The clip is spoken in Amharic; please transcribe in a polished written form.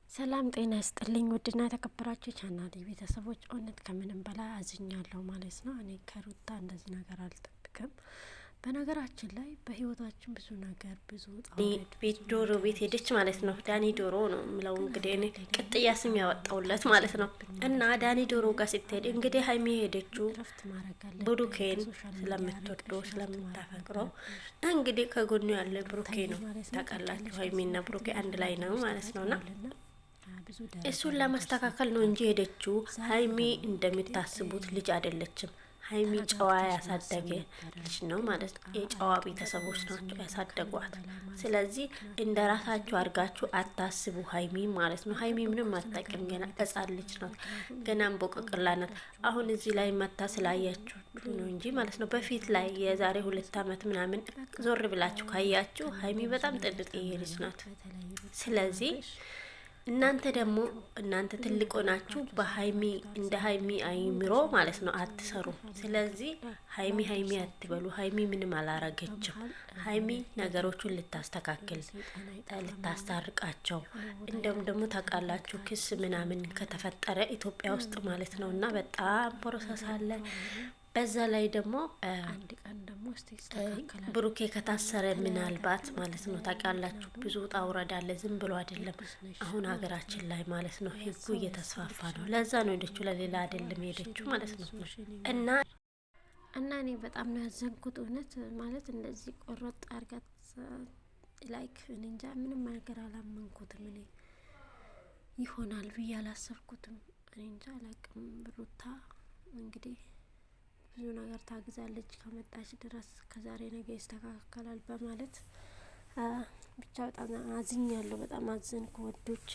ሰላም ጤና ይስጥልኝ ውድና የተከበራችሁ ቻናሌ ቤተሰቦች፣ እውነት ከምንም በላይ አዝኛለሁ ማለት ነው። እኔ ከሩታ እንደዚህ ነገር አልጠብቅም። በነገራችን ላይ በህይወታችን ብዙ ነገር ብዙ ቤት ዶሮ ቤት ሄደች ማለት ነው። ዳኒ ዶሮ ነው የምለው እንግዲህ እኔ ቅጥያ ስም ያወጣውለት ማለት ነው። እና ዳኒ ዶሮ ጋር ስትሄድ እንግዲህ ሀይሚ ሄደችው ብሩኬን ስለምትወደው ስለምታፈቅረው እንግዲህ ከጎኑ ያለ ብሩኬ ነው። ታውቃላችሁ ሀይሚና ብሩኬ አንድ ላይ ነው ማለት ነውና እሱን ለማስተካከል ነው እንጂ ሄደችው። ሀይሚ እንደምታስቡት ልጅ አይደለችም። ሀይሚ ጨዋ ያሳደገ ልጅ ነው ማለት ነው። የጨዋ ቤተሰቦች ናቸው ያሳደጓት። ስለዚህ እንደ ራሳችሁ አድርጋችሁ አታስቡ ሀይሚ ማለት ነው። ሀይሚ ምንም አታውቅም፣ ገና ሕፃን ልጅ ናት፣ ገና እንቦቅቅላ ናት። አሁን እዚህ ላይ መታ ስላያችሁ ነው እንጂ ማለት ነው። በፊት ላይ የዛሬ 2 ዓመት ምናምን ዞር ብላችሁ ካያችሁ ሀይሚ በጣም ጥንጥዬ ልጅ ናት። ስለዚህ እናንተ ደግሞ እናንተ ትልቅ ሆናችሁ በሀይሚ እንደ ሀይሚ አይምሮ ማለት ነው አትሰሩ። ስለዚህ ሀይሚ አትበሉ። ሀይሚ ምንም አላረገችም። ሀይሚ ነገሮቹን ልታስተካክል ልታስታርቃቸው፣ እንደውም ደግሞ ታውቃላችሁ ክስ ምናምን ከተፈጠረ ኢትዮጵያ ውስጥ ማለት ነው እና በጣም ፕሮሰስ አለ። በዛ ላይ ደግሞ ብሩኬ ከታሰረ ምናልባት ማለት ነው ታውቃላችሁ ብዙ ውጣ ውረድ አለ። ዝም ብሎ አይደለም አሁን ሀገራችን ላይ ማለት ነው ህጉ እየተስፋፋ ነው። ለዛ ነው ሄደችው፣ ለሌላ አይደለም ሄደችው ማለት ነው። እና እኔ በጣም ነው ያዘንኩት እውነት ማለት እንደዚህ ቆረጥ አርጋት ላይክ እኔ እንጃ ምንም ነገር አላመንኩትም። እኔ ይሆናል ብዬ አላሰብኩትም። እኔ እንጃ አላቅም። ሩታ እንግዲህ ብዙ ነገር ታግዛለች ከመጣች ድረስ ከዛሬ ነገ ይስተካከላል በማለት ብቻ በጣም አዝኛለሁ። በጣም አዘንኩ ወዶች።